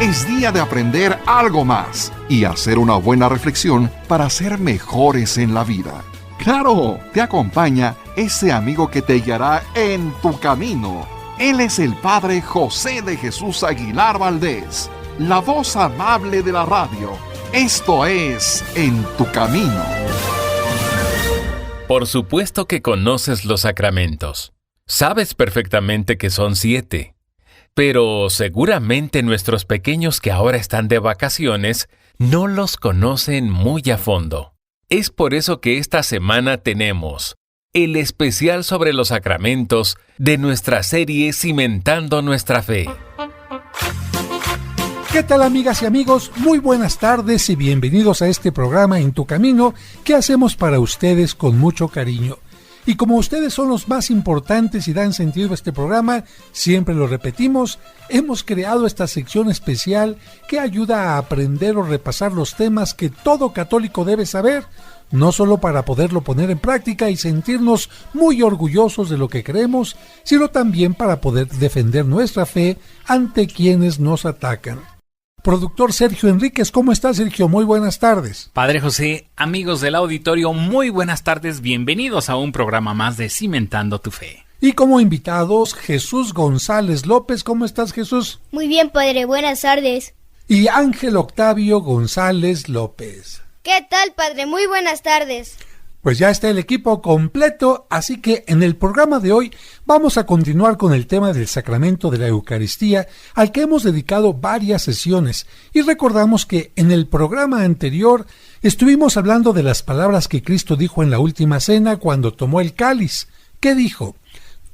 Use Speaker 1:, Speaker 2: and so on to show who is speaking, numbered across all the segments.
Speaker 1: Es día de aprender algo más y hacer una buena reflexión para ser mejores en la vida. ¡Claro! Te acompaña ese amigo que te guiará en tu camino. Él es el Padre José de Jesús Aguilar Valdés, la voz amable de la radio. Esto es En tu Camino.
Speaker 2: Por supuesto que conoces los sacramentos. Sabes perfectamente que son 7. Pero seguramente nuestros pequeños que ahora están de vacaciones no los conocen muy a fondo. Es por eso que esta semana tenemos el especial sobre los sacramentos de nuestra serie Cimentando Nuestra Fe.
Speaker 3: ¿Qué tal, amigas y amigos? Muy buenas tardes y bienvenidos a este programa En tu Camino que hacemos para ustedes con mucho cariño. Y como ustedes son los más importantes y dan sentido a este programa, siempre lo repetimos, hemos creado esta sección especial que ayuda a aprender o repasar los temas que todo católico debe saber, no solo para poderlo poner en práctica y sentirnos muy orgullosos de lo que creemos, sino también para poder defender nuestra fe ante quienes nos atacan. Productor Sergio Enríquez, ¿cómo estás, Sergio? Muy buenas tardes.
Speaker 4: Padre José, amigos del auditorio, muy buenas tardes, bienvenidos a un programa más de Cimentando tu Fe.
Speaker 3: Y como invitados, Jesús González López, ¿cómo estás, Jesús?
Speaker 5: Muy bien, Padre, buenas tardes.
Speaker 3: Y Ángel Octavio González López.
Speaker 5: ¿Qué tal, Padre? Muy buenas tardes.
Speaker 3: Pues ya está el equipo completo, así que en el programa de hoy vamos a continuar con el tema del sacramento de la Eucaristía, al que hemos dedicado varias sesiones, y recordamos que en el programa anterior estuvimos hablando de las palabras que Cristo dijo en la última cena cuando tomó el cáliz. ¿Qué dijo?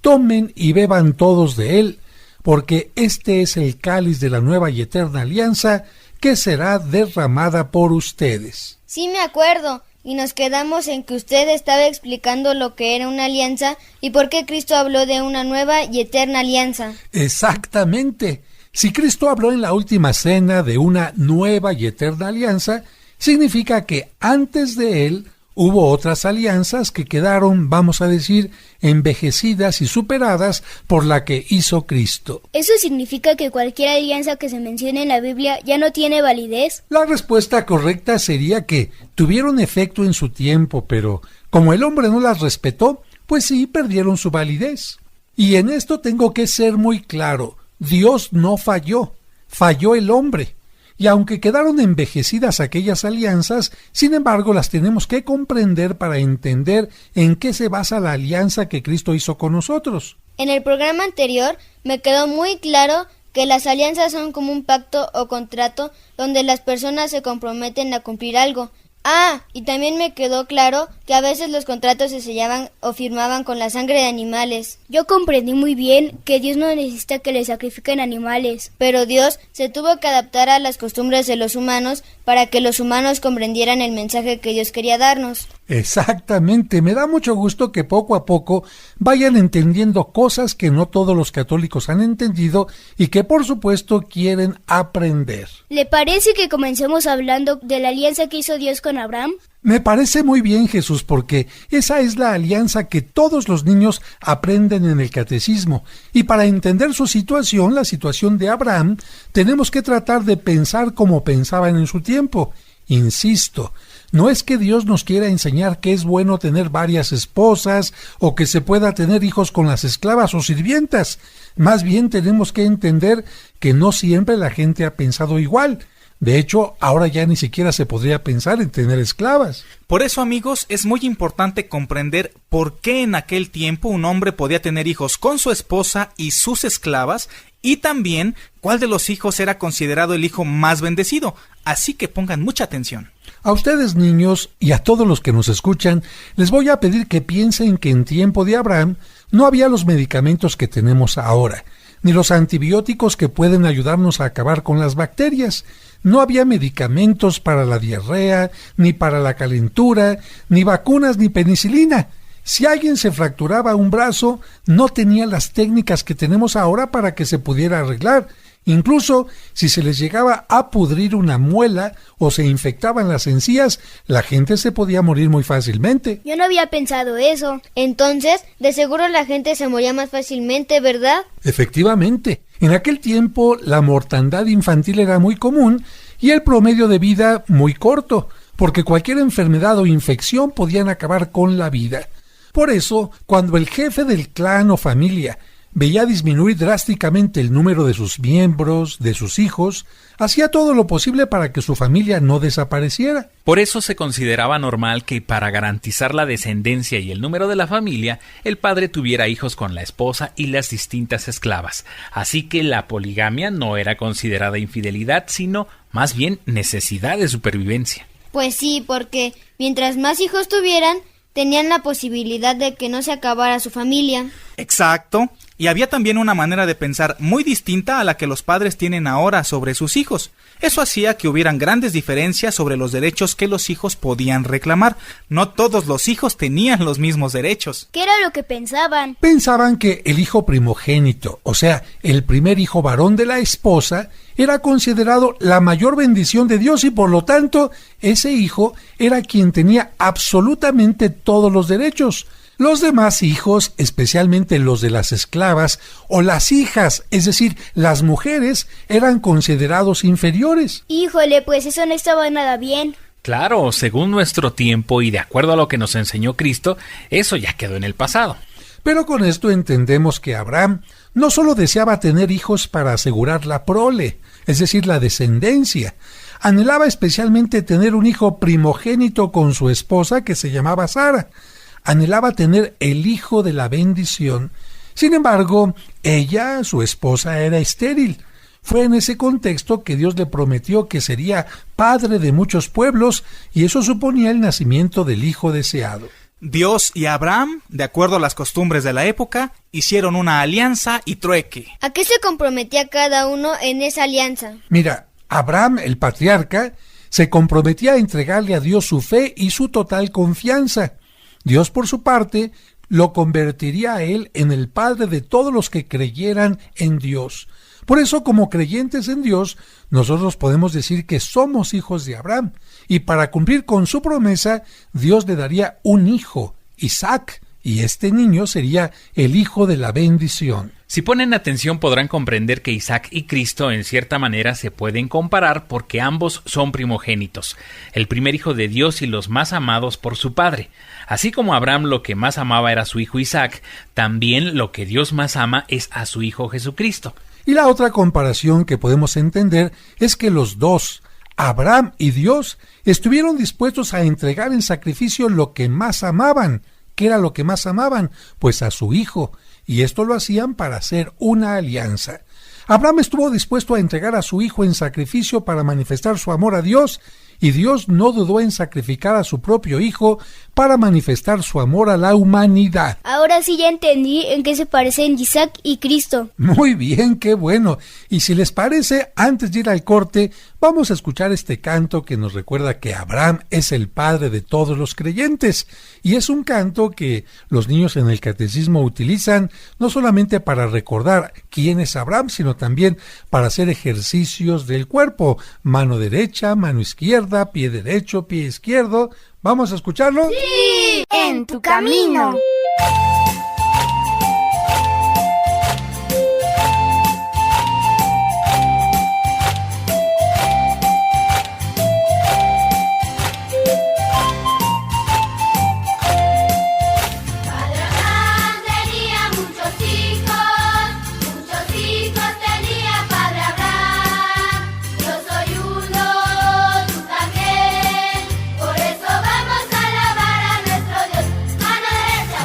Speaker 3: Tomen y beban todos de él, porque este es el cáliz de la nueva y eterna alianza que será derramada por ustedes.
Speaker 5: Sí, me acuerdo. Y nos quedamos en que usted estaba explicando lo que era una alianza y por qué Cristo habló de una nueva y eterna alianza.
Speaker 3: Exactamente. Si Cristo habló en la última cena de una nueva y eterna alianza, significa que antes de él hubo otras alianzas que quedaron, vamos a decir, envejecidas y superadas por la que hizo Cristo.
Speaker 5: ¿Eso significa que cualquier alianza que se mencione en la Biblia ya no tiene validez?
Speaker 3: La respuesta correcta sería que tuvieron efecto en su tiempo, pero como el hombre no las respetó, pues sí, perdieron su validez. Y en esto tengo que ser muy claro, Dios no falló, falló el hombre. Y aunque quedaron envejecidas aquellas alianzas, sin embargo las tenemos que comprender para entender en qué se basa la alianza que Cristo hizo con nosotros.
Speaker 5: En el programa anterior me quedó muy claro que las alianzas son como un pacto o contrato donde las personas se comprometen a cumplir algo. Y también me quedó claro que a veces los contratos se sellaban o firmaban con la sangre de animales. Yo comprendí muy bien que Dios no necesita que le sacrifiquen animales, pero Dios se tuvo que adaptar a las costumbres de los humanos para que los humanos comprendieran el mensaje que Dios quería darnos.
Speaker 3: Exactamente, me da mucho gusto que poco a poco vayan entendiendo cosas que no todos los católicos han entendido y que por supuesto quieren aprender.
Speaker 5: ¿Le parece que comencemos hablando de la alianza que hizo Dios con Abraham?
Speaker 3: Me parece muy bien, Jesús, porque esa es la alianza que todos los niños aprenden en el catecismo. Y para entender su situación, la situación de Abraham, tenemos que tratar de pensar como pensaban en su tiempo. Insisto, no es que Dios nos quiera enseñar que es bueno tener varias esposas o que se pueda tener hijos con las esclavas o sirvientas. Más bien tenemos que entender que no siempre la gente ha pensado igual. De hecho, ahora ya ni siquiera se podría pensar en tener esclavas.
Speaker 6: Por eso, amigos, es muy importante comprender por qué en aquel tiempo un hombre podía tener hijos con su esposa y sus esclavas, y también cuál de los hijos era considerado el hijo más bendecido. Así que pongan mucha atención.
Speaker 3: A ustedes, niños, y a todos los que nos escuchan, les voy a pedir que piensen que en tiempo de Abraham no había los medicamentos que tenemos ahora, ni los antibióticos que pueden ayudarnos a acabar con las bacterias. No había medicamentos para la diarrea, ni para la calentura, ni vacunas, ni penicilina. Si alguien se fracturaba un brazo, no tenía las técnicas que tenemos ahora para que se pudiera arreglar. Incluso si se les llegaba a pudrir una muela o se infectaban las encías, la gente se podía morir muy fácilmente.
Speaker 5: Yo no había pensado eso. Entonces, de seguro la gente se moría más fácilmente, ¿verdad?
Speaker 3: Efectivamente. En aquel tiempo la mortandad infantil era muy común y el promedio de vida muy corto, porque cualquier enfermedad o infección podían acabar con la vida. Por eso, cuando el jefe del clan o familia veía disminuir drásticamente el número de sus miembros, de sus hijos, hacía todo lo posible para que su familia no desapareciera.
Speaker 4: Por eso se consideraba normal que para garantizar la descendencia y el número de la familia, el padre tuviera hijos con la esposa y las distintas esclavas. Así que la poligamia no era considerada infidelidad, sino más bien necesidad de supervivencia.
Speaker 5: Pues sí, porque mientras más hijos tuvieran, tenían la posibilidad de que no se acabara su familia.
Speaker 6: Exacto. Y había también una manera de pensar muy distinta a la que los padres tienen ahora sobre sus hijos. Eso hacía que hubieran grandes diferencias sobre los derechos que los hijos podían reclamar. No todos los hijos tenían los mismos derechos.
Speaker 7: ¿Qué era lo que pensaban?
Speaker 3: Pensaban que el hijo primogénito, o sea, el primer hijo varón de la esposa, era considerado la mayor bendición de Dios y por lo tanto ese hijo era quien tenía absolutamente todos los derechos. Los demás hijos, especialmente los de las esclavas o las hijas, es decir, las mujeres, eran considerados inferiores.
Speaker 7: Híjole, pues eso no estaba nada bien.
Speaker 4: Claro, según nuestro tiempo y de acuerdo a lo que nos enseñó Cristo, eso ya quedó en el pasado.
Speaker 3: Pero con esto entendemos que Abraham no solo deseaba tener hijos para asegurar la prole, es decir, la descendencia. Anhelaba especialmente tener un hijo primogénito con su esposa que se llamaba Sara. Anhelaba tener el hijo de la bendición. Sin embargo, ella, su esposa, era estéril. Fue en ese contexto que Dios le prometió que sería padre de muchos pueblos y eso suponía el nacimiento del hijo deseado.
Speaker 6: Dios y Abraham, de acuerdo a las costumbres de la época, hicieron una alianza y trueque.
Speaker 5: ¿A qué se comprometía cada uno en esa alianza?
Speaker 3: Mira, Abraham, el patriarca, se comprometía a entregarle a Dios su fe y su total confianza. Dios, por su parte, lo convertiría a él en el padre de todos los que creyeran en Dios. Por eso, como creyentes en Dios, nosotros podemos decir que somos hijos de Abraham, y para cumplir con su promesa, Dios le daría un hijo, Isaac, y este niño sería el hijo de la bendición.
Speaker 4: Si ponen atención podrán comprender que Isaac y Cristo en cierta manera se pueden comparar porque ambos son primogénitos, el primer hijo de Dios y los más amados por su padre. Así como Abraham lo que más amaba era a su hijo Isaac, también lo que Dios más ama es a su hijo Jesucristo.
Speaker 3: Y la otra comparación que podemos entender es que los dos, Abraham y Dios, estuvieron dispuestos a entregar en sacrificio lo que más amaban. ¿Qué era lo que más amaban? Pues a su hijo, y esto lo hacían para hacer una alianza. Abraham estuvo dispuesto a entregar a su hijo en sacrificio para manifestar su amor a Dios, y Dios no dudó en sacrificar a su propio hijo para manifestar su amor a la humanidad.
Speaker 7: Ahora sí ya entendí en qué se parecen Isaac y Cristo.
Speaker 3: Muy bien, qué bueno. Y si les parece, antes de ir al corte, vamos a escuchar este canto que nos recuerda que Abraham es el padre de todos los creyentes. Y es un canto que los niños en el catecismo utilizan no solamente para recordar quién es Abraham, sino también para hacer ejercicios del cuerpo. Mano derecha, mano izquierda, pie derecho, pie izquierdo. ¿Vamos a escucharlo?
Speaker 7: ¡Sí! ¡En tu camino!
Speaker 8: Por eso vamos a alabar a nuestro Dios. Mano derecha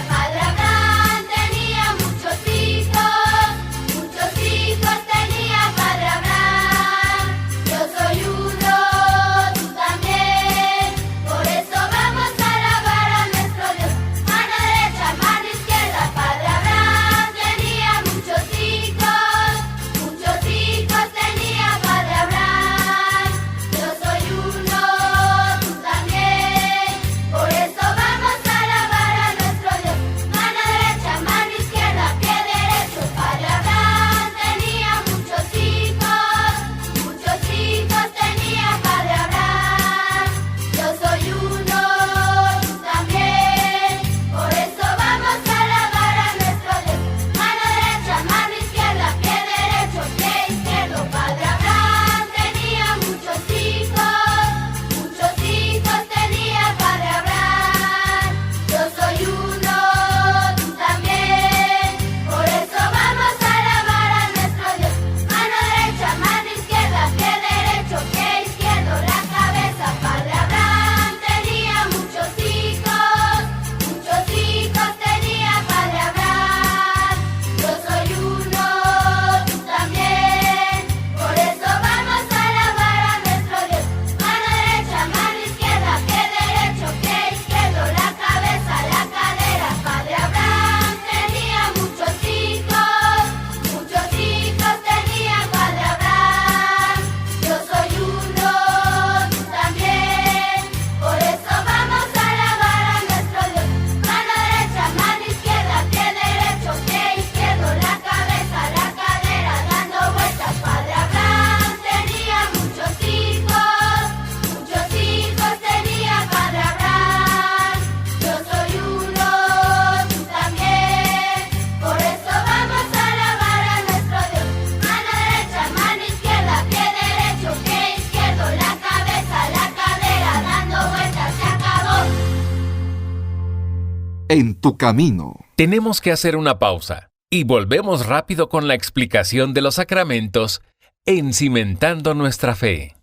Speaker 1: En tu camino.
Speaker 2: Tenemos que hacer una pausa y volvemos rápido con la explicación de los sacramentos en Cimentando Nuestra Fe.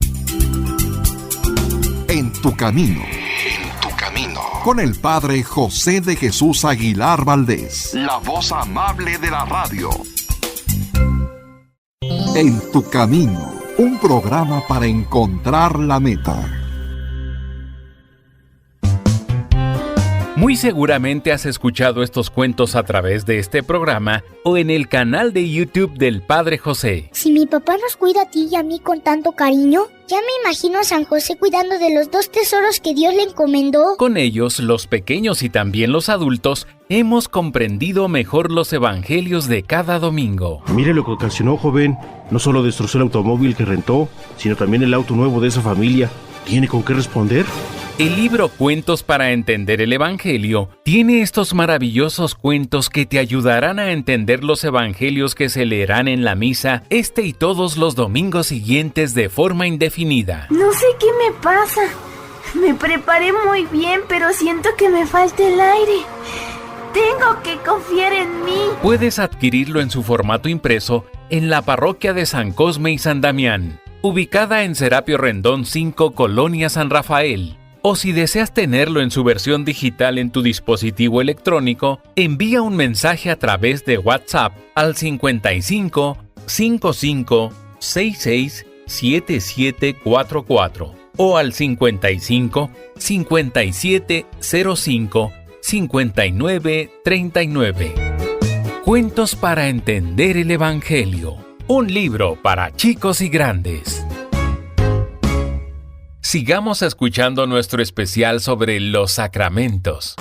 Speaker 1: En tu camino. En tu camino. Con el Padre José de Jesús Aguilar Valdés, la voz amable de la radio. En tu camino, un programa para encontrar la meta.
Speaker 2: Muy seguramente has escuchado estos cuentos a través de este programa o en el canal de YouTube del Padre José.
Speaker 8: Si mi papá nos cuida a ti y a mí con tanto cariño, ya me imagino a San José cuidando de los 2 tesoros que Dios le encomendó.
Speaker 2: Con ellos, los pequeños y también los adultos, hemos comprendido mejor los evangelios de cada domingo.
Speaker 9: Mire lo que ocasionó, joven. No solo destrozó el automóvil que rentó, sino también el auto nuevo de esa familia. ¿Tiene con qué responder?
Speaker 2: El libro Cuentos para entender el Evangelio tiene estos maravillosos cuentos que te ayudarán a entender los evangelios que se leerán en la misa este y todos los domingos siguientes de forma indefinida.
Speaker 10: No sé qué me pasa. Me preparé muy bien, pero siento que me falta el aire. Tengo que confiar en mí.
Speaker 2: Puedes adquirirlo en su formato impreso en la parroquia de San Cosme y San Damián, ubicada en Serapio Rendón 5, Colonia San Rafael. O si deseas tenerlo en su versión digital en tu dispositivo electrónico, envía un mensaje a través de WhatsApp al 55 55 66 7744 o al 55 57 05 59 39. Cuentos para entender el Evangelio. Un libro para chicos y grandes. Sigamos escuchando nuestro especial sobre los sacramentos.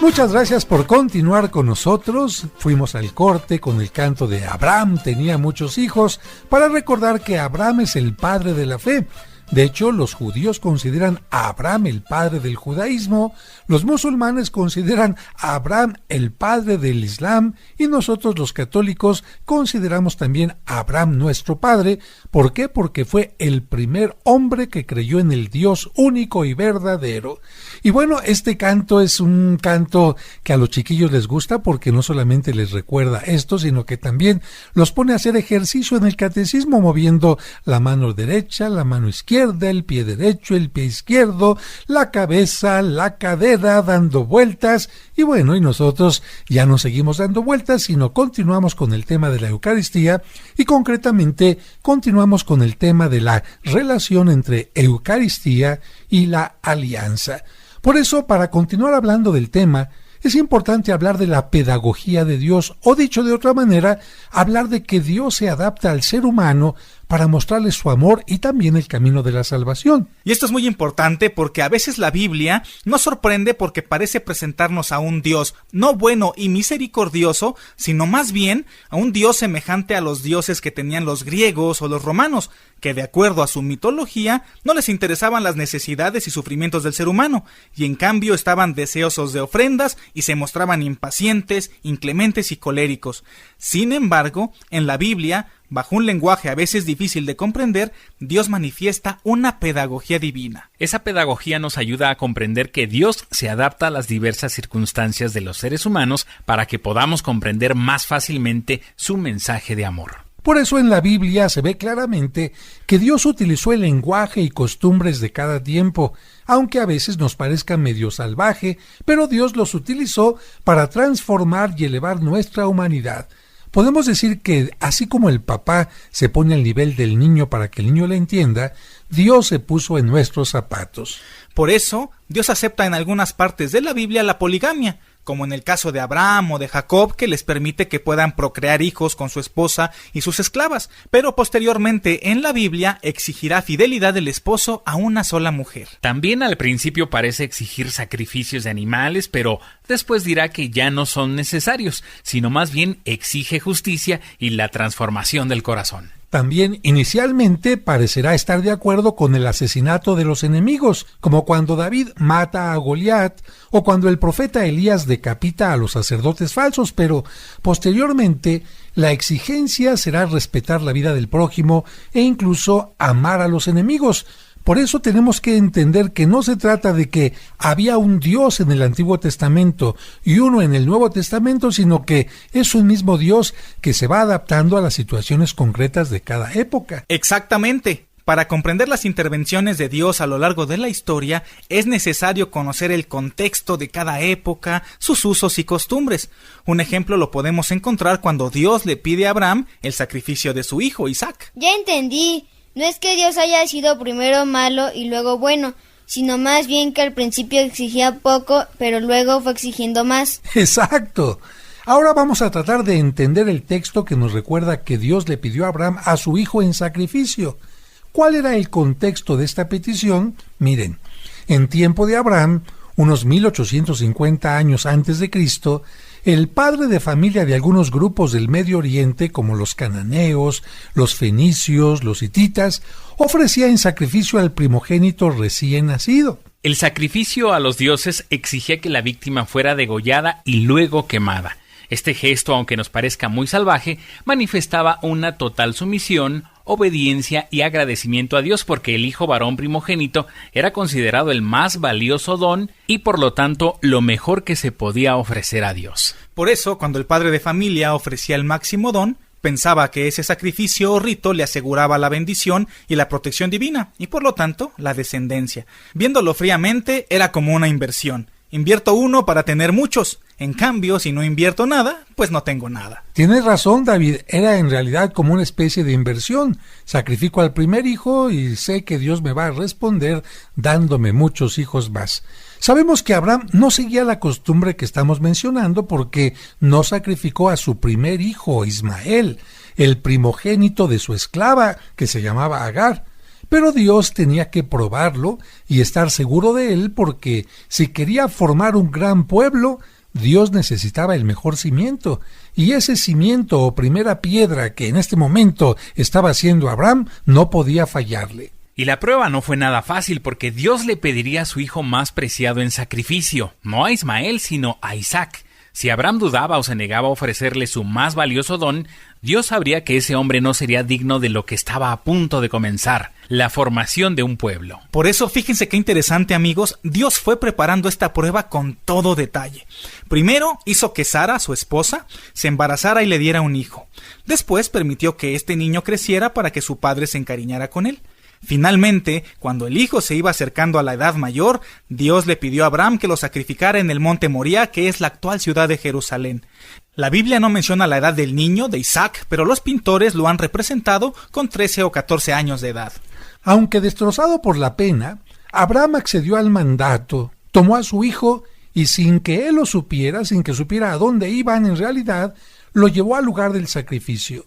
Speaker 3: Muchas gracias por continuar con nosotros. Fuimos al corte con el canto de Abraham tenía muchos hijos, para recordar que Abraham es el padre de la fe. De hecho, los judíos consideran a Abraham el padre del judaísmo, los musulmanes consideran a Abraham el padre del Islam y nosotros los católicos consideramos también a Abraham nuestro padre. ¿Por qué? Porque fue el primer hombre que creyó en el Dios único y verdadero. Y bueno, este canto es un canto que a los chiquillos les gusta porque no solamente les recuerda esto, sino que también los pone a hacer ejercicio en el catecismo, moviendo la mano derecha, la mano izquierda, el pie derecho, el pie izquierdo, la cabeza, la cadera, dando vueltas. Y bueno, y nosotros ya no seguimos dando vueltas, sino continuamos con el tema de la Eucaristía y concretamente continuamos con el tema de la relación entre Eucaristía y la alianza. Por eso, para continuar hablando del tema, es importante hablar de la pedagogía de Dios, o dicho de otra manera, hablar de que Dios se adapta al ser humano para mostrarle su amor y también el camino de la salvación.
Speaker 6: Y esto es muy importante porque a veces la Biblia nos sorprende porque parece presentarnos a un Dios no bueno y misericordioso, sino más bien a un Dios semejante a los dioses que tenían los griegos o los romanos, que de acuerdo a su mitología no les interesaban las necesidades y sufrimientos del ser humano, y en cambio estaban deseosos de ofrendas y se mostraban impacientes, inclementes y coléricos. Sin embargo, en la Biblia, bajo un lenguaje a veces difícil de comprender, Dios manifiesta una pedagogía divina.
Speaker 4: Esa pedagogía nos ayuda a comprender que Dios se adapta a las diversas circunstancias de los seres humanos para que podamos comprender más fácilmente su mensaje de amor.
Speaker 3: Por eso en la Biblia se ve claramente que Dios utilizó el lenguaje y costumbres de cada tiempo, aunque a veces nos parezca medio salvaje, pero Dios los utilizó para transformar y elevar nuestra humanidad. Podemos decir que así como el papá se pone al nivel del niño para que el niño le entienda, Dios se puso en nuestros zapatos.
Speaker 6: Por eso, Dios acepta en algunas partes de la Biblia la poligamia, como en el caso de Abraham o de Jacob, que les permite que puedan procrear hijos con su esposa y sus esclavas, pero posteriormente en la Biblia exigirá fidelidad del esposo a una sola mujer.
Speaker 4: También al principio parece exigir sacrificios de animales, pero después dirá que ya no son necesarios, sino más bien exige justicia y la transformación del corazón.
Speaker 3: También inicialmente parecerá estar de acuerdo con el asesinato de los enemigos, como cuando David mata a Goliat o cuando el profeta Elías decapita a los sacerdotes falsos, pero posteriormente la exigencia será respetar la vida del prójimo e incluso amar a los enemigos. Por eso tenemos que entender que no se trata de que había un Dios en el Antiguo Testamento y uno en el Nuevo Testamento, sino que es un mismo Dios que se va adaptando a las situaciones concretas de cada época.
Speaker 6: Exactamente. Para comprender las intervenciones de Dios a lo largo de la historia, es necesario conocer el contexto de cada época, sus usos y costumbres. Un ejemplo lo podemos encontrar cuando Dios le pide a Abraham el sacrificio de su hijo Isaac.
Speaker 5: Ya entendí. No es que Dios haya sido primero malo y luego bueno, sino más bien que al principio exigía poco, pero luego fue exigiendo más.
Speaker 3: Exacto. Ahora vamos a tratar de entender el texto que nos recuerda que Dios le pidió a Abraham a su hijo en sacrificio. ¿Cuál era el contexto de esta petición? Miren, en tiempo de Abraham, unos 1850 años antes de Cristo, el padre de familia de algunos grupos del Medio Oriente, como los cananeos, los fenicios, los hititas, ofrecía en sacrificio al primogénito recién nacido.
Speaker 4: El sacrificio a los dioses exigía que la víctima fuera degollada y luego quemada. Este gesto, aunque nos parezca muy salvaje, manifestaba una total sumisión, obediencia y agradecimiento a Dios, porque el hijo varón primogénito era considerado el más valioso don y por lo tanto lo mejor que se podía ofrecer a Dios.
Speaker 6: Por eso, cuando el padre de familia ofrecía el máximo don, pensaba que ese sacrificio o rito le aseguraba la bendición y la protección divina, y por lo tanto, la descendencia. Viéndolo fríamente, era como una inversión. Invierto uno para tener muchos. En cambio, si no invierto nada, pues no tengo nada.
Speaker 3: Tienes razón, David. Era en realidad como una especie de inversión. Sacrifico al primer hijo y sé que Dios me va a responder dándome muchos hijos más. Sabemos que Abraham no seguía la costumbre que estamos mencionando porque no sacrificó a su primer hijo, Ismael, el primogénito de su esclava, que se llamaba Agar. Pero Dios tenía que probarlo y estar seguro de él porque si quería formar un gran pueblo, Dios necesitaba el mejor cimiento, y ese cimiento o primera piedra que en este momento estaba haciendo Abraham no podía fallarle.
Speaker 4: Y la prueba no fue nada fácil porque Dios le pediría a su hijo más preciado en sacrificio, no a Ismael sino a Isaac. Si Abraham dudaba o se negaba a ofrecerle su más valioso don, Dios sabría que ese hombre no sería digno de lo que estaba a punto de comenzar, la formación de un pueblo.
Speaker 6: Por eso, fíjense qué interesante, amigos, Dios fue preparando esta prueba con todo detalle. Primero, hizo que Sara, su esposa, se embarazara y le diera un hijo. Después, permitió que este niño creciera para que su padre se encariñara con él. Finalmente, cuando el hijo se iba acercando a la edad mayor, Dios le pidió a Abraham que lo sacrificara en el monte Moría, que es la actual ciudad de Jerusalén. La Biblia no menciona la edad del niño, de Isaac, pero los pintores lo han representado con 13 o 14 años de edad.
Speaker 3: Aunque destrozado por la pena, Abraham accedió al mandato, tomó a su hijo y sin que él lo supiera, sin que supiera a dónde iban en realidad, lo llevó al lugar del sacrificio.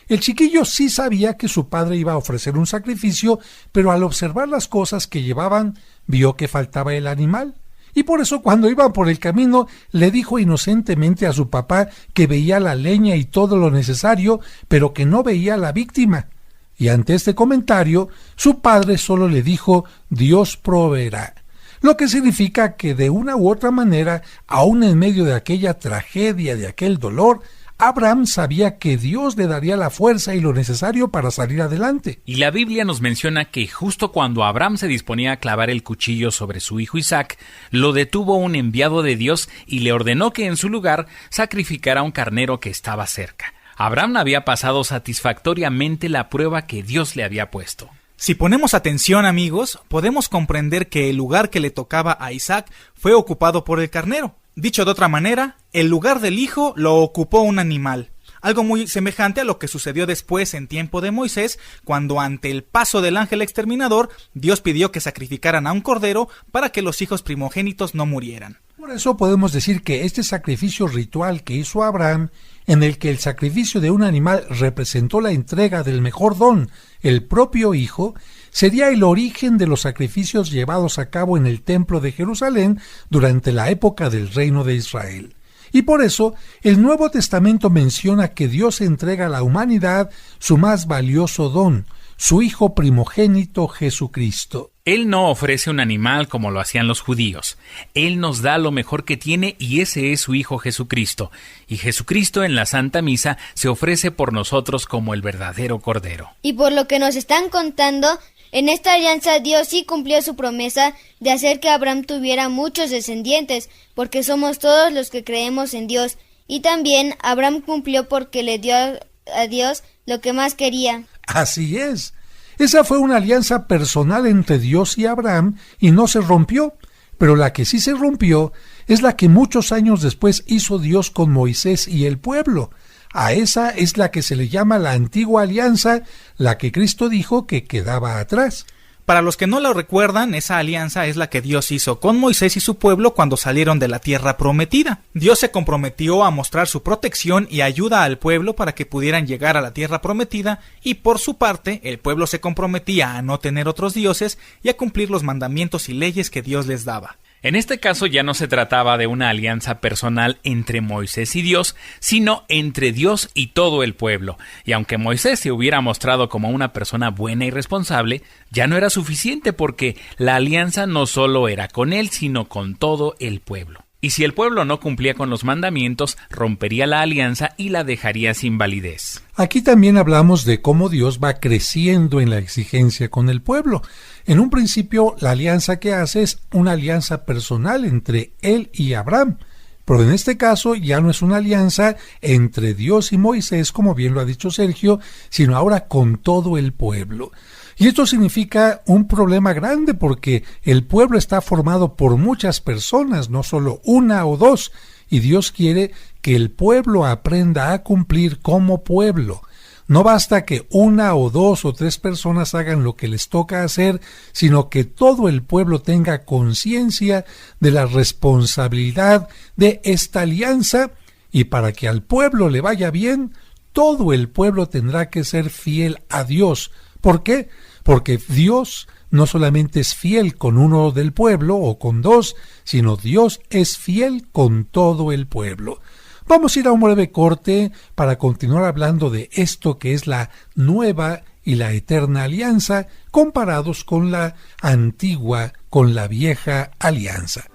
Speaker 3: El chiquillo sí sabía que su padre iba a ofrecer un sacrificio, pero al observar las cosas que llevaban, vio que faltaba el animal. Y por eso cuando iban por el camino, le dijo inocentemente a su papá que veía la leña y todo lo necesario, pero que no veía la víctima. Y ante este comentario, su padre solo le dijo, Dios proveerá. Lo que significa que de una u otra manera, aun en medio de aquella tragedia, de aquel dolor, Abraham sabía que Dios le daría la fuerza y lo necesario para salir adelante.
Speaker 4: Y la Biblia nos menciona que justo cuando Abraham se disponía a clavar el cuchillo sobre su hijo Isaac, lo detuvo un enviado de Dios y le ordenó que en su lugar sacrificara un carnero que estaba cerca. Abraham había pasado satisfactoriamente la prueba que Dios le había puesto.
Speaker 6: Si ponemos atención, amigos, podemos comprender que el lugar que le tocaba a Isaac fue ocupado por el carnero. Dicho de otra manera, el lugar del hijo lo ocupó un animal. Algo muy semejante a lo que sucedió después en tiempo de Moisés, cuando ante el paso del ángel exterminador, Dios pidió que sacrificaran a un cordero para que los hijos primogénitos no murieran.
Speaker 3: Por eso podemos decir que este sacrificio ritual que hizo Abraham, en el que el sacrificio de un animal representó la entrega del mejor don, el propio hijo, sería el origen de los sacrificios llevados a cabo en el templo de Jerusalén durante la época del reino de Israel. Y por eso, el Nuevo Testamento menciona que Dios entrega a la humanidad su más valioso don, su Hijo primogénito Jesucristo.
Speaker 4: Él no ofrece un animal como lo hacían los judíos. Él nos da lo mejor que tiene y ese es su Hijo Jesucristo. Y Jesucristo en la Santa Misa se ofrece por nosotros como el verdadero Cordero.
Speaker 5: Y por lo que nos están contando, En esta alianza Dios sí cumplió su promesa de hacer que Abraham tuviera muchos descendientes, porque somos todos los que creemos en Dios. Y también Abraham cumplió porque le dio a Dios lo que más quería.
Speaker 3: Así es. Esa fue una alianza personal entre Dios y Abraham y no se rompió. Pero la que sí se rompió es la que muchos años después hizo Dios con Moisés y el pueblo. A esa es la que se le llama la antigua alianza, la que Cristo dijo que quedaba atrás.
Speaker 6: Para los que no lo recuerdan, esa alianza es la que Dios hizo con Moisés y su pueblo cuando salieron de la tierra prometida. Dios se comprometió a mostrar su protección y ayuda al pueblo para que pudieran llegar a la tierra prometida, y por su parte, el pueblo se comprometía a no tener otros dioses y a cumplir los mandamientos y leyes que Dios les daba.
Speaker 4: En este caso ya no se trataba de una alianza personal entre Moisés y Dios, sino entre Dios y todo el pueblo. Y aunque Moisés se hubiera mostrado como una persona buena y responsable, ya no era suficiente porque la alianza no solo era con él, sino con todo el pueblo. Y si el pueblo no cumplía con los mandamientos, rompería la alianza y la dejaría sin validez.
Speaker 3: Aquí también hablamos de cómo Dios va creciendo en la exigencia con el pueblo. En un principio, la alianza que hace es una alianza personal entre él y Abraham. Pero en este caso ya no es una alianza entre Dios y Moisés, como bien lo ha dicho Sergio, sino ahora con todo el pueblo. Y esto significa un problema grande porque el pueblo está formado por muchas personas, no solo una o dos, y Dios quiere que el pueblo aprenda a cumplir como pueblo. No basta que una o dos o tres personas hagan lo que les toca hacer, sino que todo el pueblo tenga conciencia de la responsabilidad de esta alianza, y para que al pueblo le vaya bien, todo el pueblo tendrá que ser fiel a Dios. ¿Por qué? Porque Dios no solamente es fiel con uno del pueblo o con dos, sino Dios es fiel con todo el pueblo. Vamos a ir a un breve corte para continuar hablando de esto que es la nueva y la eterna alianza, comparados con la antigua, con la vieja alianza.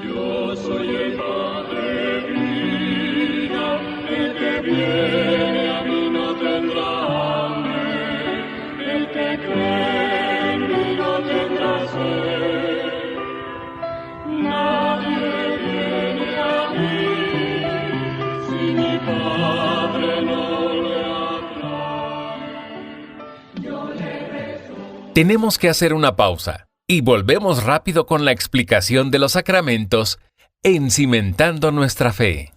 Speaker 11: Yo soy el Padre vida, el que viene a mí no tendrá hambre, el que cree en mí no tendrá sed. Nadie viene a mí si mi Padre no le atrae.
Speaker 2: Tenemos que hacer una pausa y volvemos rápido con la explicación de los sacramentos en Cimentando Nuestra Fe.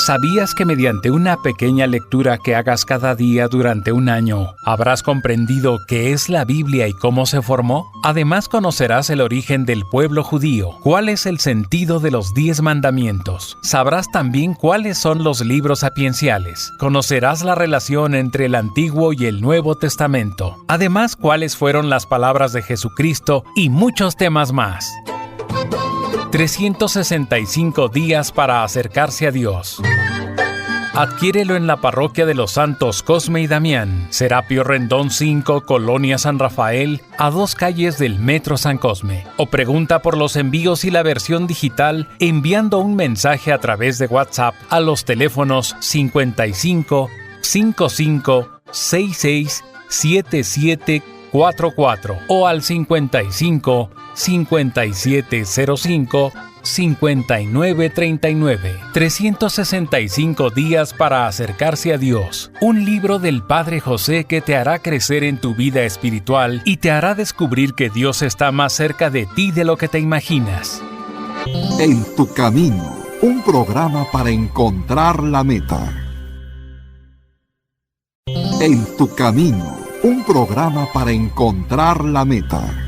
Speaker 2: ¿Sabías que mediante una pequeña lectura que hagas cada día durante un año, habrás comprendido qué es la Biblia y cómo se formó? Además, conocerás el origen del pueblo judío, cuál es el sentido de los 10 mandamientos. Sabrás también cuáles son los libros sapienciales. Conocerás la relación entre el Antiguo y el Nuevo Testamento. Además, cuáles fueron las palabras de Jesucristo y muchos temas más. 365 días para acercarse a Dios. Adquiérelo en la parroquia de los santos Cosme y Damián, Serapio Rendón 5, Colonia San Rafael, a 2 calles del Metro San Cosme. O pregunta por los envíos y la versión digital enviando un mensaje a través de WhatsApp a los teléfonos 55 55 66 77 44 o al 55 5705 5939. 365 días para acercarse a Dios. Un libro del Padre José que te hará crecer en tu vida espiritual y te hará descubrir que Dios está más cerca de ti de lo que te imaginas.
Speaker 1: En tu camino, un programa para encontrar la meta. En tu camino, un programa para encontrar la meta.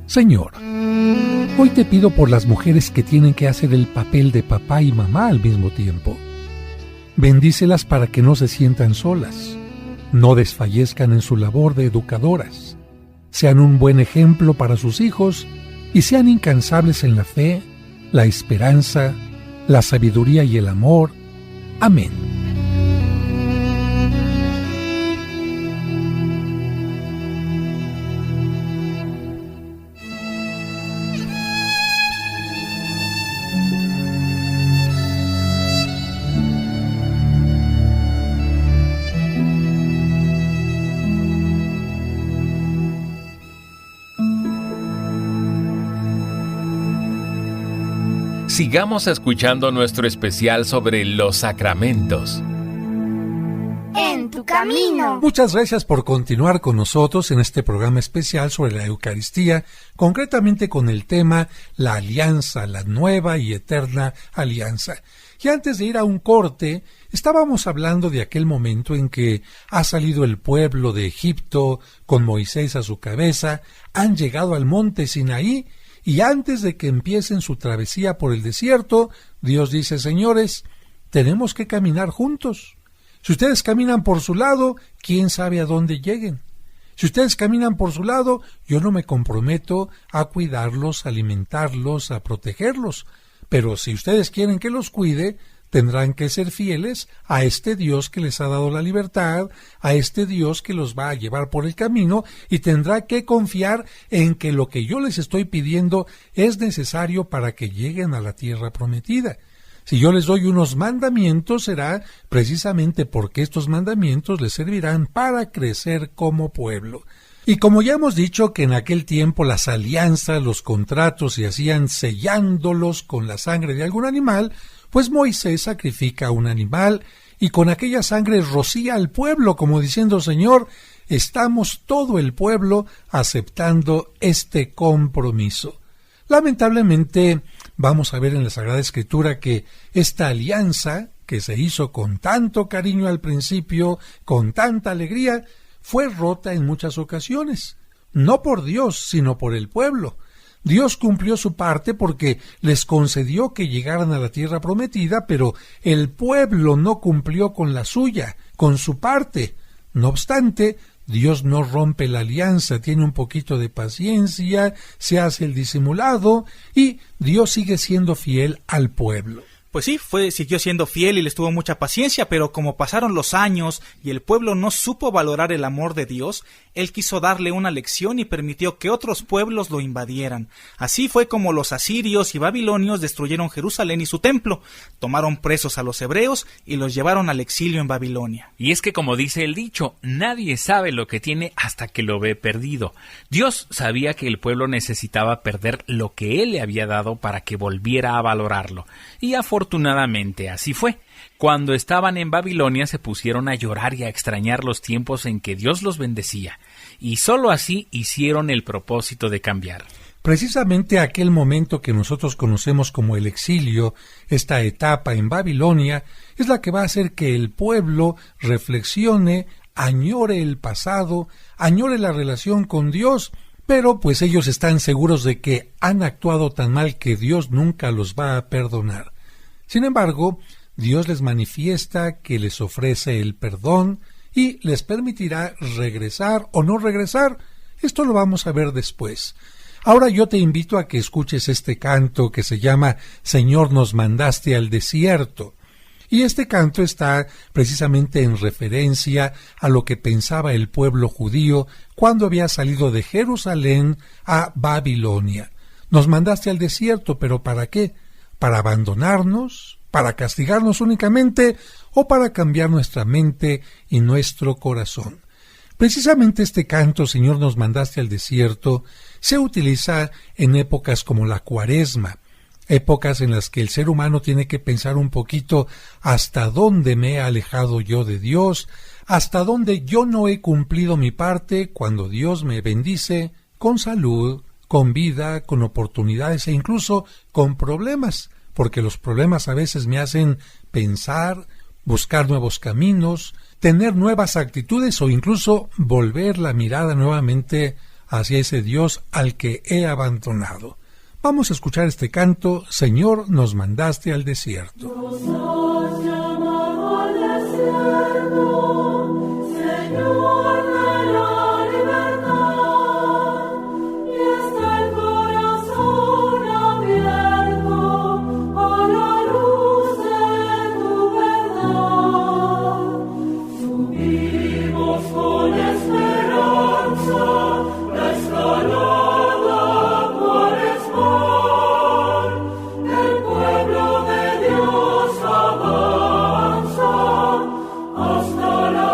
Speaker 3: Señor, hoy te pido por las mujeres que tienen que hacer el papel de papá y mamá al mismo tiempo. Bendícelas para que no se sientan solas, no desfallezcan en su labor de educadoras, sean un buen ejemplo para sus hijos y sean incansables en la fe, la esperanza, la sabiduría y el amor. Amén.
Speaker 2: Sigamos escuchando nuestro especial sobre los sacramentos.
Speaker 10: En tu camino.
Speaker 3: Muchas gracias por continuar con nosotros en este programa especial sobre la Eucaristía, concretamente con el tema La Alianza, la nueva y eterna alianza. Y antes de ir a un corte, estábamos hablando de aquel momento en que ha salido el pueblo de Egipto con Moisés a su cabeza, han llegado al monte Sinaí, y antes de que empiecen su travesía por el desierto, Dios dice: señores, tenemos que caminar juntos. Si ustedes caminan por su lado, ¿quién sabe a dónde lleguen? Si ustedes caminan por su lado, yo no me comprometo a cuidarlos, a alimentarlos, a protegerlos. Pero si ustedes quieren que los cuide, tendrán que ser fieles a este Dios que les ha dado la libertad, a este Dios que los va a llevar por el camino, y tendrá que confiar en que lo que yo les estoy pidiendo es necesario para que lleguen a la tierra prometida. Si yo les doy unos mandamientos, será precisamente porque estos mandamientos les servirán para crecer como pueblo. Y como ya hemos dicho que en aquel tiempo las alianzas, los contratos se hacían sellándolos con la sangre de algún animal, pues Moisés sacrifica un animal y con aquella sangre rocía al pueblo, como diciendo: Señor, estamos todo el pueblo aceptando este compromiso. Lamentablemente, vamos a ver en la Sagrada Escritura que esta alianza, que se hizo con tanto cariño al principio, con tanta alegría, fue rota en muchas ocasiones. No por Dios, sino por el pueblo. Dios cumplió su parte porque les concedió que llegaran a la tierra prometida, pero el pueblo no cumplió con la suya, con su parte. No obstante, Dios no rompe la alianza, tiene un poquito de paciencia, se hace el disimulado y Dios sigue siendo fiel al pueblo.
Speaker 6: Pues sí, siguió siendo fiel y les tuvo mucha paciencia, pero como pasaron los años y el pueblo no supo valorar el amor de Dios, Él quiso darle una lección y permitió que otros pueblos lo invadieran. Así fue como los asirios y babilonios destruyeron Jerusalén y su templo, tomaron presos a los hebreos y los llevaron al exilio en Babilonia.
Speaker 4: Y es que, como dice el dicho, nadie sabe lo que tiene hasta que lo ve perdido. Dios sabía que el pueblo necesitaba perder lo que Él le había dado para que volviera a valorarlo, y afortunadamente así fue. Cuando estaban en Babilonia se pusieron a llorar y a extrañar los tiempos en que Dios los bendecía, y sólo así hicieron el propósito de cambiar.
Speaker 3: Precisamente aquel momento que nosotros conocemos como el exilio, esta etapa en Babilonia, es la que va a hacer que el pueblo reflexione, añore el pasado, añore la relación con Dios, pero pues ellos están seguros de que han actuado tan mal que Dios nunca los va a perdonar. Sin embargo, Dios les manifiesta que les ofrece el perdón y les permitirá regresar o no regresar. Esto lo vamos a ver después. Ahora yo te invito a que escuches este canto que se llama Señor, nos mandaste al desierto. Y este canto está precisamente en referencia a lo que pensaba el pueblo judío cuando había salido de Jerusalén a Babilonia. Nos mandaste al desierto, ¿pero para qué? ¿Para abandonarnos? ¿Para castigarnos únicamente? ¿O para cambiar nuestra mente y nuestro corazón? Precisamente este canto, Señor, nos mandaste al desierto, se utiliza en épocas como la Cuaresma, épocas en las que el ser humano tiene que pensar un poquito hasta dónde me he alejado yo de Dios, hasta dónde yo no he cumplido mi parte cuando Dios me bendice con salud, con vida, con oportunidades e incluso con problemas, porque los problemas a veces me hacen pensar, buscar nuevos caminos, tener nuevas actitudes o incluso volver la mirada nuevamente hacia ese Dios al que he abandonado. Vamos a escuchar este canto, Señor, nos mandaste al desierto.
Speaker 11: Hasta la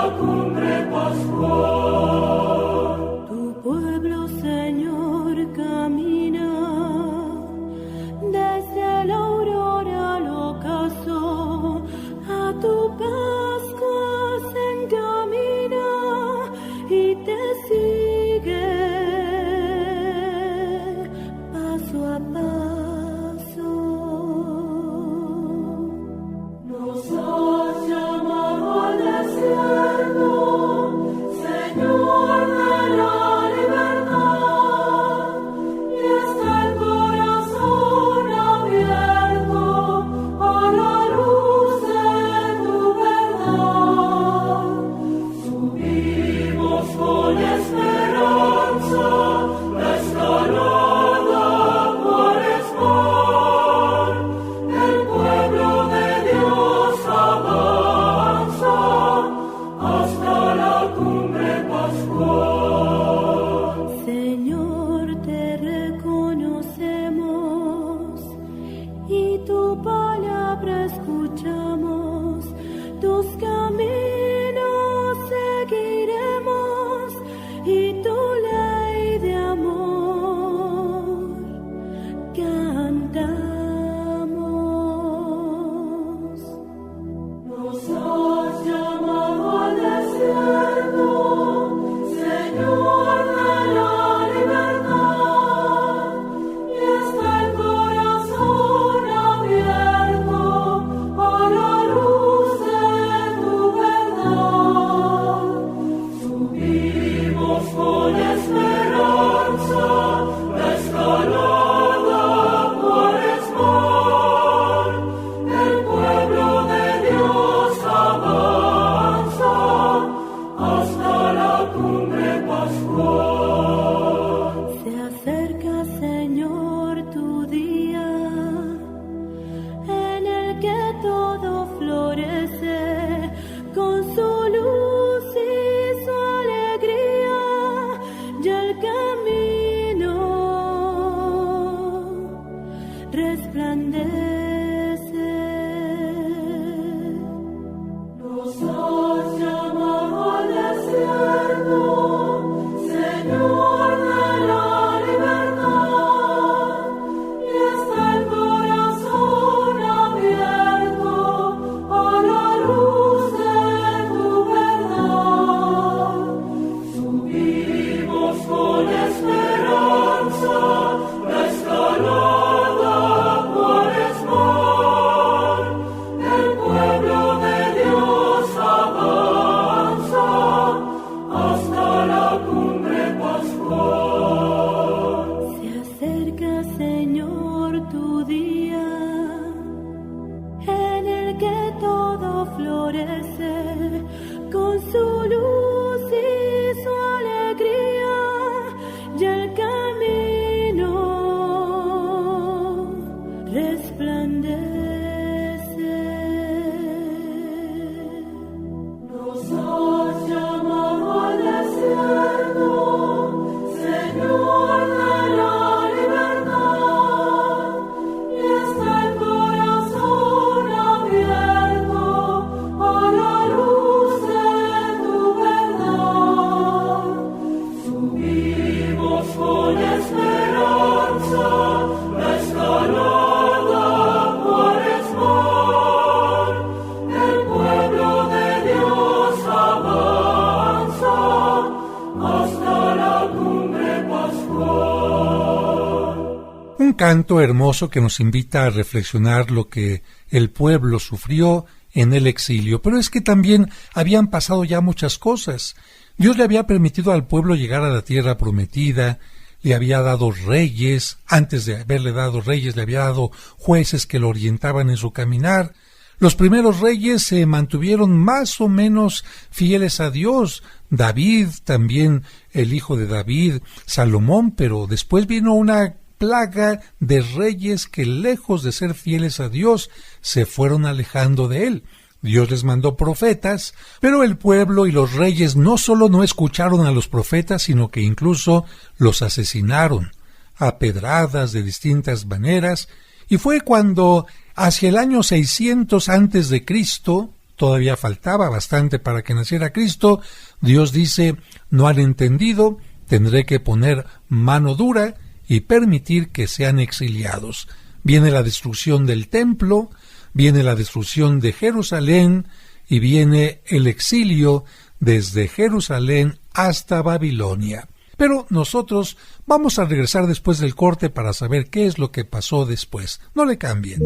Speaker 3: Canto hermoso que nos invita a reflexionar lo que el pueblo sufrió en el exilio. Pero es que también habían pasado ya muchas cosas. Dios le había permitido al pueblo llegar a la tierra prometida, le había dado reyes, antes de haberle dado reyes le había dado jueces que lo orientaban en su caminar. Los primeros reyes se mantuvieron más o menos fieles a Dios. David, también el hijo de David, Salomón, pero después vino una plaga de reyes que, lejos de ser fieles a Dios, se fueron alejando de él. Dios les mandó profetas, pero el pueblo y los reyes no solo no escucharon a los profetas, sino que incluso los asesinaron a pedradas de distintas maneras, y fue cuando, hacia el año 600 antes de Cristo, todavía faltaba bastante para que naciera Cristo, Dios dice: no han entendido, tendré que poner mano dura y permitir que sean exiliados. Viene la destrucción del templo, viene la destrucción de Jerusalén y viene el exilio desde Jerusalén hasta Babilonia. Pero nosotros vamos a regresar después del corte para saber qué es lo que pasó después. No le cambien.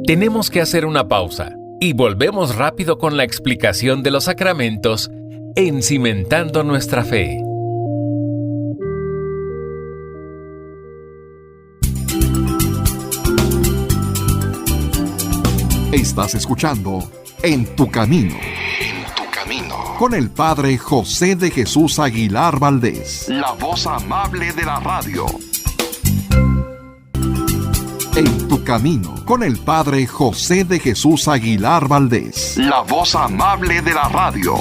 Speaker 2: Tenemos que hacer una pausa y volvemos rápido con la explicación de los sacramentos en Cimentando Nuestra Fe.
Speaker 1: Estás escuchando En tu Camino. Con el Padre José de Jesús Aguilar Valdés, la voz amable de la radio. En tu Camino, con el Padre José de Jesús Aguilar Valdés, la voz amable de la radio.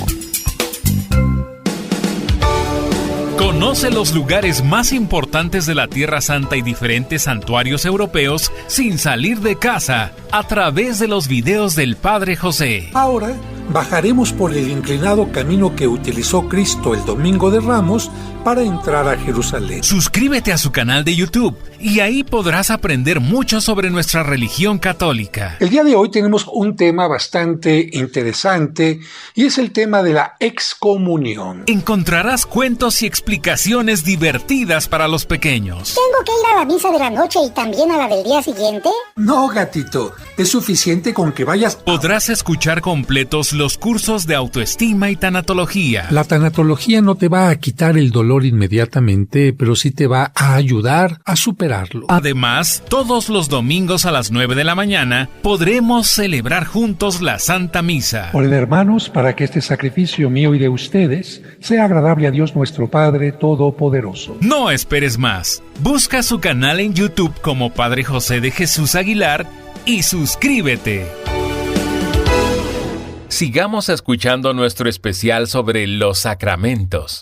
Speaker 4: Conoce los lugares más importantes de la Tierra Santa y diferentes santuarios europeos sin salir de casa a través de los videos del Padre José.
Speaker 3: Ahora bajaremos por el inclinado camino que utilizó Cristo el Domingo de Ramos para entrar a Jerusalén.
Speaker 4: Suscríbete a su canal de YouTube y ahí podrás aprender mucho sobre nuestra religión católica.
Speaker 3: El día de hoy tenemos un tema bastante interesante y es el tema de la excomunión.
Speaker 4: Encontrarás cuentos y explicaciones divertidas para los pequeños.
Speaker 8: ¿Tengo que ir a la misa de la noche y también a la del día siguiente?
Speaker 3: No, gatito, es suficiente con que vayas.
Speaker 4: Podrás escuchar completos los cursos de autoestima y tanatología.
Speaker 3: La tanatología no te va a quitar el dolor inmediatamente, pero sí te va a ayudar a superarlo.
Speaker 4: Además, todos los domingos a las 9 de la mañana podremos celebrar juntos la Santa Misa.
Speaker 3: Oren, hermanos, para que este sacrificio mío y de ustedes sea agradable a Dios nuestro Padre Todopoderoso.
Speaker 4: No esperes más. Busca su canal en YouTube como Padre José de Jesús Aguilar y suscríbete.
Speaker 2: Sigamos escuchando nuestro especial sobre los sacramentos.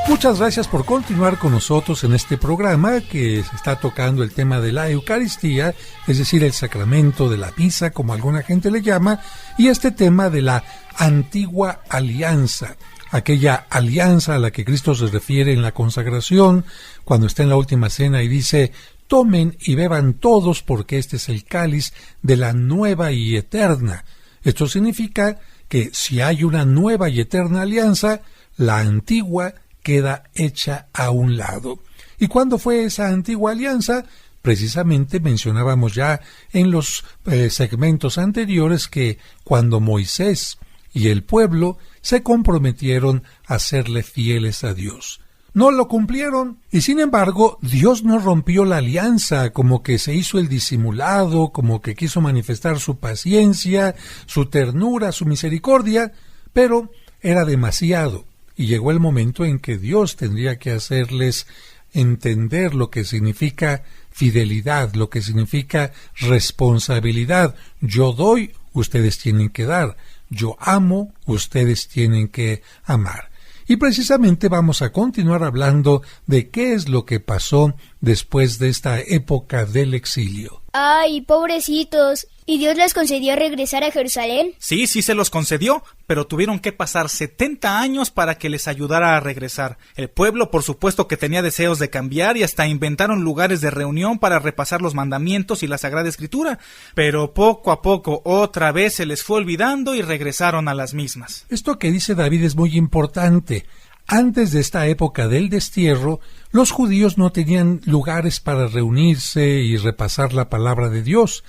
Speaker 3: Muchas gracias por continuar con nosotros en este programa que se está tocando el tema de la Eucaristía, es decir, el sacramento de la misa, como alguna gente le llama, y este tema de la antigua alianza, aquella alianza a la que Cristo se refiere en la consagración, cuando está en la última cena y dice: tomen y beban todos porque este es el cáliz de la nueva y eterna. Esto significa que si hay una nueva y eterna alianza, la antigua queda hecha a un lado. ¿Y cuándo fue esa antigua alianza? Precisamente mencionábamos ya en los segmentos anteriores que cuando Moisés y el pueblo se comprometieron a serle fieles a Dios. No lo cumplieron y sin embargo Dios no rompió la alianza, como que se hizo el disimulado, como que quiso manifestar su paciencia, su ternura, su misericordia, pero era demasiado. Y llegó el momento en que Dios tendría que hacerles entender lo que significa fidelidad, lo que significa responsabilidad. Yo doy, ustedes tienen que dar. Yo amo, ustedes tienen que amar. Y precisamente vamos a continuar hablando de qué es lo que pasó después de esta época del exilio.
Speaker 7: ¡Ay, pobrecitos! ¿Y Dios les concedió regresar a Jerusalén?
Speaker 6: Sí se los concedió, pero tuvieron que pasar 70 años para que les ayudara a regresar. El pueblo, por supuesto, que tenía deseos de cambiar y hasta inventaron lugares de reunión para repasar los mandamientos y la Sagrada Escritura, pero poco a poco otra vez se les fue olvidando y regresaron a las mismas.
Speaker 3: Esto que dice David es muy importante. Antes de esta época del destierro, los judíos no tenían lugares para reunirse y repasar la palabra de Dios.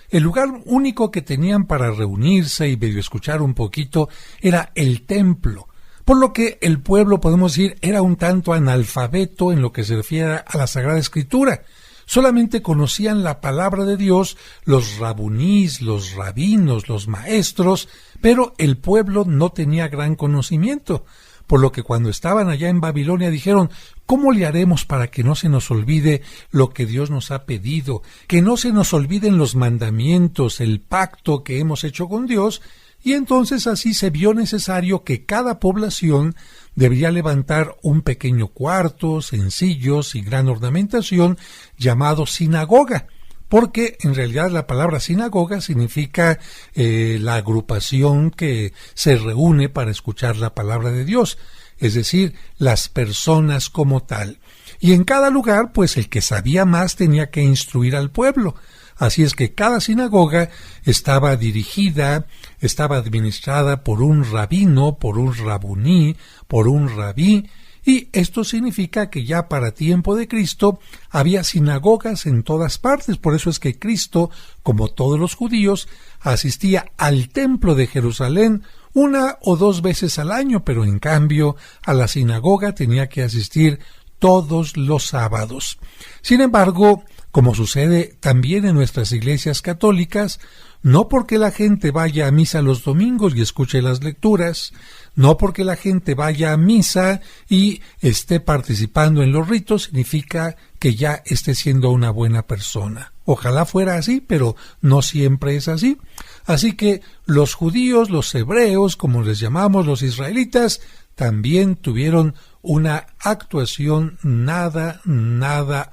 Speaker 3: El lugar único que tenían para reunirse y medio escuchar un poquito era el templo, por lo que el pueblo, podemos decir, era un tanto analfabeto en lo que se refiere a la Sagrada Escritura. Solamente conocían la palabra de Dios los rabunís, los rabinos, los maestros, pero el pueblo no tenía gran conocimiento. Por lo que cuando estaban allá en Babilonia dijeron: ¿cómo le haremos para que no se nos olvide lo que Dios nos ha pedido? Que no se nos olviden los mandamientos, el pacto que hemos hecho con Dios. Y entonces así se vio necesario que cada población debería levantar un pequeño cuarto, sencillo, sin gran ornamentación, llamado sinagoga. Porque en realidad la palabra sinagoga significa la agrupación que se reúne para escuchar la palabra de Dios. es decir, las personas como tal. Y en cada lugar, pues el que sabía más tenía que instruir al pueblo. Así es que cada sinagoga estaba administrada por un rabino, por un rabuní, por un rabí, y esto significa que ya para tiempo de Cristo había sinagogas en todas partes. Por eso es que Cristo, como todos los judíos, asistía al templo de Jerusalén 1 o 2 veces al año, pero en cambio a la sinagoga tenía que asistir todos los sábados. Sin embargo, como sucede también en nuestras iglesias católicas, no porque la gente vaya a misa los domingos y escuche las lecturas, no porque la gente vaya a misa y esté participando en los ritos, significa que ya esté siendo una buena persona. Ojalá fuera así, pero no siempre es así. Así que los judíos, los hebreos, como les llamamos los israelitas, también tuvieron una actuación nada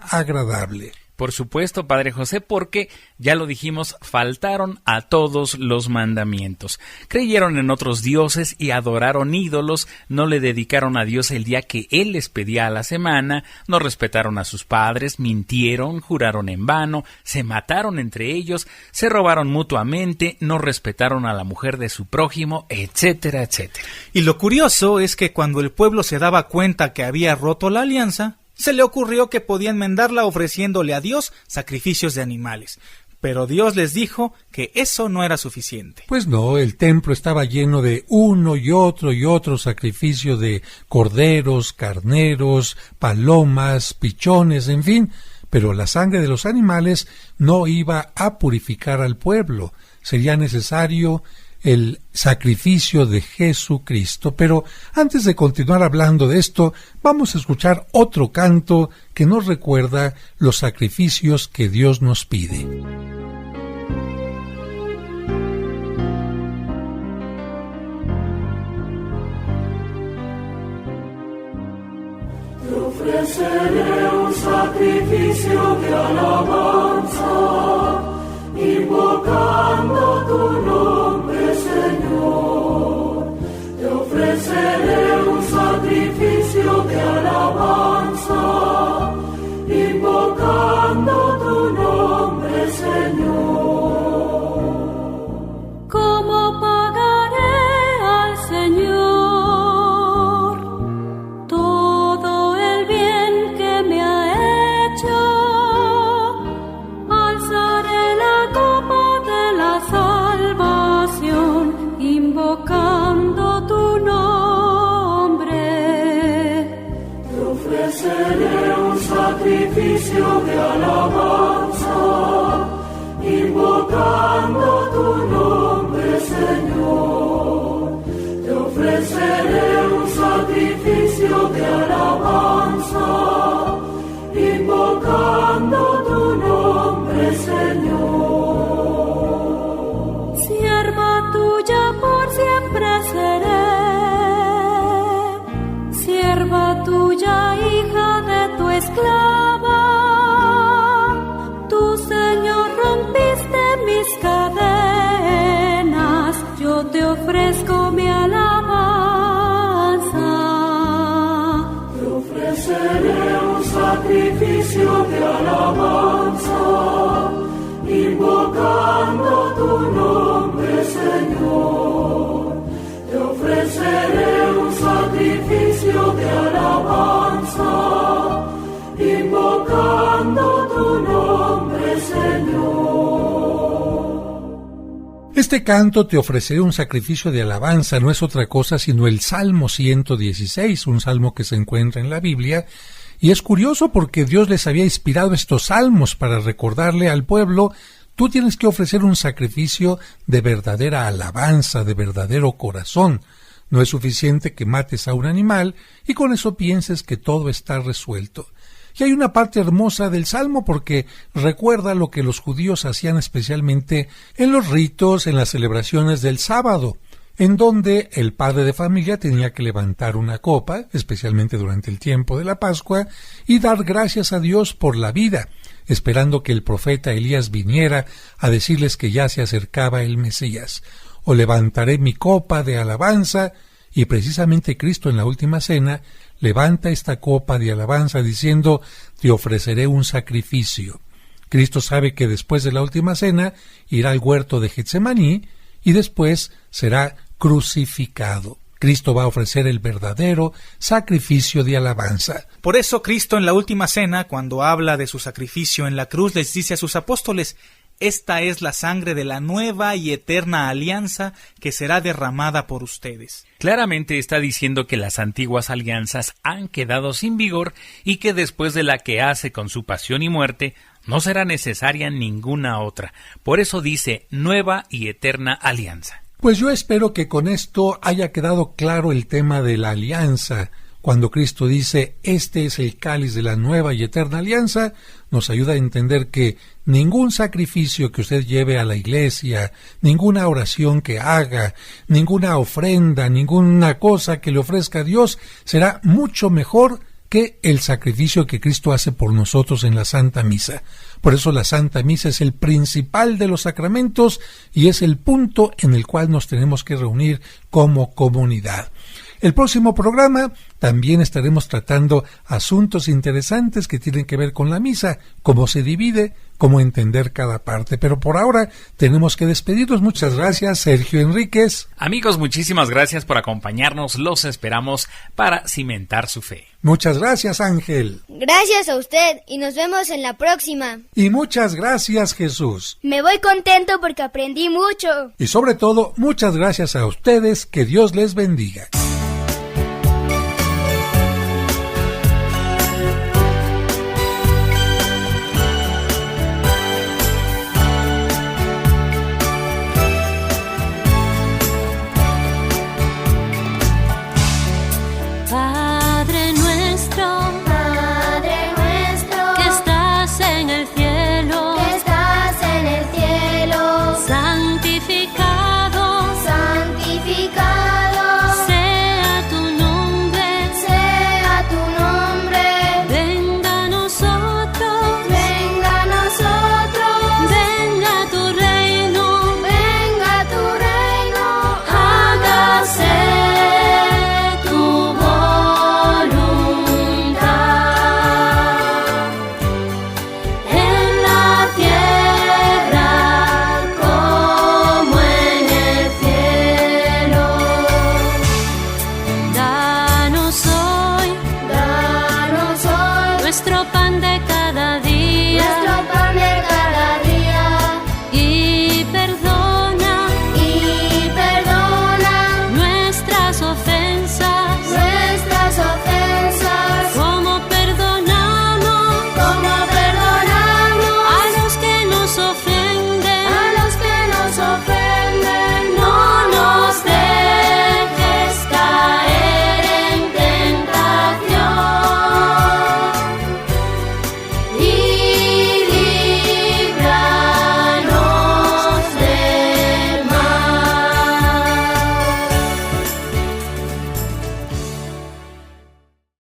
Speaker 3: agradable.
Speaker 4: Por supuesto, Padre José, porque, ya lo dijimos, faltaron a todos los mandamientos. Creyeron en otros dioses y adoraron ídolos, no le dedicaron a Dios el día que Él les pedía a la semana, no respetaron a sus padres, mintieron, juraron en vano, se mataron entre ellos, se robaron mutuamente, no respetaron a la mujer de su prójimo, etcétera, etcétera.
Speaker 6: Y lo curioso es que cuando el pueblo se daba cuenta que había roto la alianza, se le ocurrió que podían enmendarla ofreciéndole a Dios sacrificios de animales. Pero Dios les dijo que eso no era suficiente.
Speaker 3: Pues no, el templo estaba lleno de uno y otro sacrificio de corderos, carneros, palomas, pichones, en fin, pero la sangre de los animales no iba a purificar al pueblo. Sería necesario el sacrificio de Jesucristo. Pero antes de continuar hablando de esto, vamos a escuchar otro canto que nos recuerda los sacrificios que Dios nos pide.
Speaker 11: Te ofreceré un sacrificio de alabanza, invocando tu nombre, Señor. Te ofreceré un sacrificio de alabanza, invocando tu nombre, Señor.
Speaker 12: ¿Cómo pagaré al Señor todo el bien que me ha hecho? Alzaré la copa de la salvación, invocando tu nombre.
Speaker 11: Te ofreceré un sacrificio de alabanza, invocando tu nombre, Señor. Te ofreceré un sacrificio de alabanza, invocando tu nombre, Señor.
Speaker 12: Sierva tuya por siempre seré, sierva tuya, hija de tu esclava. Tú, Señor, rompiste mis cadenas, yo te ofrezco mi alabanza.
Speaker 11: Te ofreceré un sacrificio de alabanza, invocando tu nombre, Señor. Te ofreceré un sacrificio de alabanza, invocando tu nombre, Señor.
Speaker 3: Este canto, Te ofreceré un sacrificio de alabanza, no es otra cosa sino el Salmo 116, un salmo que se encuentra en la Biblia. Y es curioso porque Dios les había inspirado estos salmos para recordarle al pueblo: tú tienes que ofrecer un sacrificio de verdadera alabanza, de verdadero corazón. No es suficiente que mates a un animal y con eso pienses que todo está resuelto. Y hay una parte hermosa del Salmo porque recuerda lo que los judíos hacían especialmente en los ritos, en las celebraciones del sábado, en donde el padre de familia tenía que levantar una copa, especialmente durante el tiempo de la Pascua, y dar gracias a Dios por la vida, esperando que el profeta Elías viniera a decirles que ya se acercaba el Mesías. O levantaré mi copa de alabanza, Y precisamente Cristo en la última cena levanta esta copa de alabanza diciendo: te ofreceré un sacrificio. Cristo sabe que después de la última cena irá al huerto de Getsemaní y después será crucificado. Cristo va a ofrecer el verdadero sacrificio de alabanza.
Speaker 6: Por eso Cristo en la última cena, cuando habla de su sacrificio en la cruz, les dice a sus apóstoles: esta es la sangre de la nueva y eterna alianza que será derramada por ustedes.
Speaker 4: Claramente está diciendo que las antiguas alianzas han quedado sin vigor y que después de la que hace con su pasión y muerte, no será necesaria ninguna otra. Por eso dice nueva y eterna alianza.
Speaker 3: Pues yo espero que con esto haya quedado claro el tema de la alianza. Cuando Cristo dice: este es el cáliz de la nueva y eterna alianza, nos ayuda a entender que ningún sacrificio que usted lleve a la iglesia, ninguna oración que haga, ninguna ofrenda, ninguna cosa que le ofrezca a Dios será mucho mejor que el sacrificio que Cristo hace por nosotros en la Santa Misa. Por eso la Santa Misa es el principal de los sacramentos y es el punto en el cual nos tenemos que reunir como comunidad. El próximo programa también estaremos tratando asuntos interesantes que tienen que ver con la misa, cómo se divide, cómo entender cada parte. Pero por ahora tenemos que despedirnos. Muchas gracias, Sergio Enríquez.
Speaker 4: Amigos, muchísimas gracias por acompañarnos. Los esperamos para cimentar su fe.
Speaker 3: Muchas gracias, Ángel.
Speaker 5: Gracias a usted y nos vemos en la próxima.
Speaker 3: Y muchas gracias, Jesús.
Speaker 7: Me voy contento porque aprendí mucho.
Speaker 3: Y sobre todo, muchas gracias a ustedes. Que Dios les bendiga.